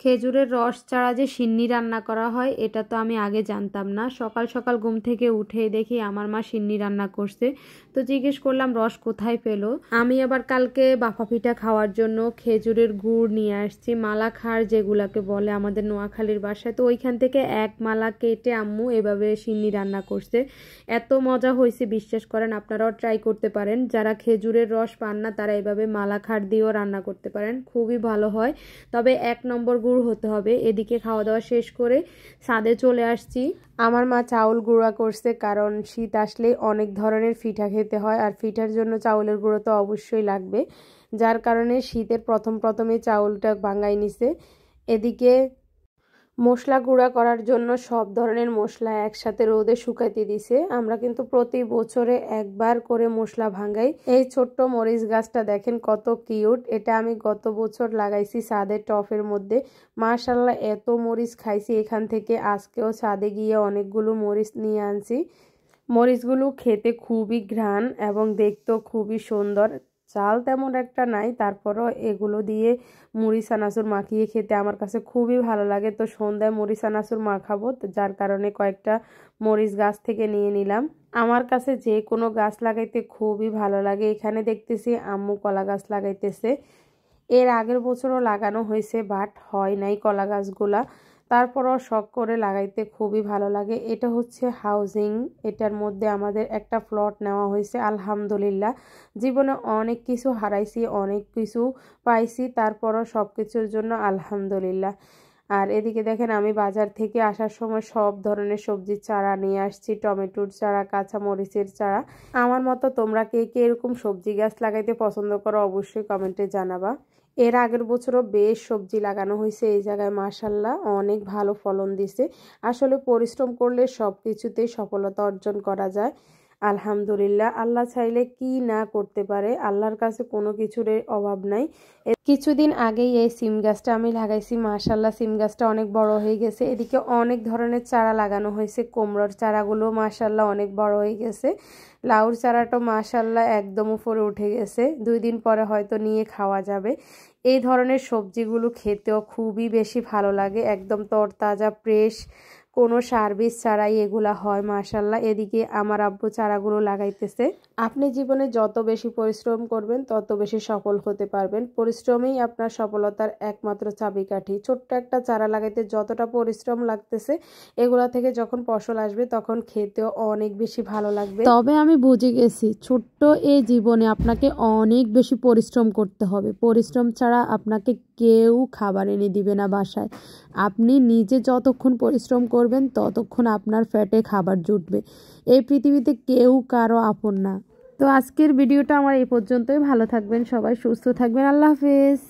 খেজুরের রস ছাড়া যে সিন্নি রান্না করা হয় এটা তো আমি আগে জানতাম না। সকাল সকাল ঘুম থেকে উঠে দেখি আমার মা সিন্নি রান্না করছে। তো জিজ্ঞেস করলাম রস কোথায় পেলো। আমি আবার কালকে বাফা পিঠা খাওয়ার জন্য খেজুরের গুড় নিয়ে আসছি, মালাখার যেগুলাকে বলে আমাদের নোয়াখালীর বাসায়। তো ওইখান থেকে এক মালা কেটে আম্মু এভাবে সিন্নি রান্না করছে। এত মজা হয়েছে বিশ্বাস করেন, আপনারাও ট্রাই করতে পারেন। যারা খেজুরের রস পান না তারা এভাবে মালাখার দিয়েও রান্না করতে পারেন, খুবই ভালো হয়। তবে 1 নম্বর গুড় হতে হবে। এদিকে খাওয়া দাওয়া শেষ করে ছাদে চলে আসছি। আমার মা চাউল গুঁড়া করছে, কারণ শীত আসলে অনেক ধরনের পিঠা খেতে হয়, আর পিঠার জন্য চাউলের গুঁড়ো তো অবশ্যই লাগবে। যার কারণে শীতের প্রথমে চাউলটা ভাঙাই নিছে। এদিকে মশলা গুঁড়া করার জন্য সব ধরনের মশলা একসাথে রোদে শুকাইতে দিছে। আমরা কিন্তু প্রতি বছরে একবার করে মশলা ভাঙাই। এই ছোট্ট মরিচ গাছটা দেখেন কত কিউট, এটা আমি গত বছর লাগাইছি ছাদের টফের মধ্যে। মাশাআল্লাহ এত মরিচ খাইছি এখান থেকে। আজকেও ছাদে গিয়ে অনেকগুলো মরিচ নিয়ে আনছি। মরিচগুলো খেতে খুবই ঘ্রাণ এবং দেখতেও খুবই সুন্দর। চাল তেমন একটা নাই, তারপরও এগুলো দিয়ে মুড়ি চানাচুর মাখিয়ে খেতে আমার কাছে খুবই ভালো লাগে। তো সন্ধ্যায় মুড়ি চানাচুর মাখাবো, তো যার কারণে কয়েকটা মরিচ গাছ থেকে নিয়ে নিলাম। আমার কাছে যে কোনো গাছ লাগাইতে খুবই ভালো লাগে। এখানে দেখতেছি আম্মু কলা গাছ লাগাইতেছে। এর আগের বছরও লাগানো হয়েছে, বাট হয় নাই কলা গাছগুলা। তারপরও শখ করে লাগাইতে খুবই ভালো লাগে। এটা হচ্ছে হাউজিং, এটার মধ্যে আমাদের একটা প্লট নেওয়া হয়েছে। আলহামদুলিল্লাহ, জীবনে অনেক কিছু হারাইছি, অনেক কিছু পাইছি, তারপরও সব কিছুর জন্য আলহামদুলিল্লাহ। আর এদিকে দেখেন আমি বাজার থেকে আসার সময় সব ধরনের সবজির চারা নিয়ে আসছি, টমেটোর চারা, কাঁচা মরিচের চারা। আমার মতো তোমরা কে কে এরকম সবজি গাছ লাগাইতে পছন্দ করো অবশ্যই কমেন্টে জানাবা। এর আগের বছরও বেশ সবজি লাগানো হয়েছে এই জায়গায়, মাশাআল্লাহ অনেক ভালো ফলন দিছে। আসলে পরিশ্রম করলে সব কিছুতেই সফলতা অর্জন করা যায়। আলহামদুলিল্লাহ, আল্লাহ চাইলে কি না করতে পারে, আল্লাহর কাছে কোনো কিছুর অভাব নাই। কিছুদিন আগেই এই সিম গাছটা আমি লাগাইছি, মাশাআল্লাহ সিম গাছটা অনেক বড় হয়ে গেছে। এদিকে অনেক ধরনের চারা লাগানো হয়েছে, কুমড়োর চারাগুলো মাশাআল্লাহ অনেক বড় হয়ে গেছে। লাউর চারাটা মাশাআল্লাহ একদম উপরে উঠে গেছে, 2 দিন পরে হয়তো নিয়ে খাওয়া যাবে। এই ধরনের সবজিগুলো খেতেও খুবই বেশি ভালো লাগে, একদম তরতাজা ফ্রেশ, কোনো সার বীজ ছাড়াই এগুলা হয় মাশাআল্লাহ। এদিকে আমার আব্বু চারাগুলো লাগাইতেছে। আপনি জীবনে যত বেশি পরিশ্রম করবেন তত বেশি সফল হতে পারবেন। পরিশ্রমই আপনার সফলতার একমাত্র চাবিকাঠি। ছোট্ট একটা চারা লাগাইতে যতটা পরিশ্রম লাগতেছে, এগুলা থেকে যখন ফসল আসবে তখন খেতেও অনেক বেশি ভালো লাগবে। তবে আমি বুঝে গেছি, ছোট্ট এই জীবনে আপনাকে অনেক বেশি পরিশ্রম করতে হবে। পরিশ্রম ছাড়া আপনাকে কেউ খাবার এনে দিবে না বাসায়। আপনি নিজে যতক্ষণ পরিশ্রম করবেন ততক্ষণ আপনার পেটে খাবার জুটবে। এই পৃথিবীতে কেউ কারো আপন না। তো আজকের ভিডিওটা আমার এই পর্যন্তই। ভালো থাকবেন সবাই, সুস্থ থাকবেন, আল্লাহ হাফেজ।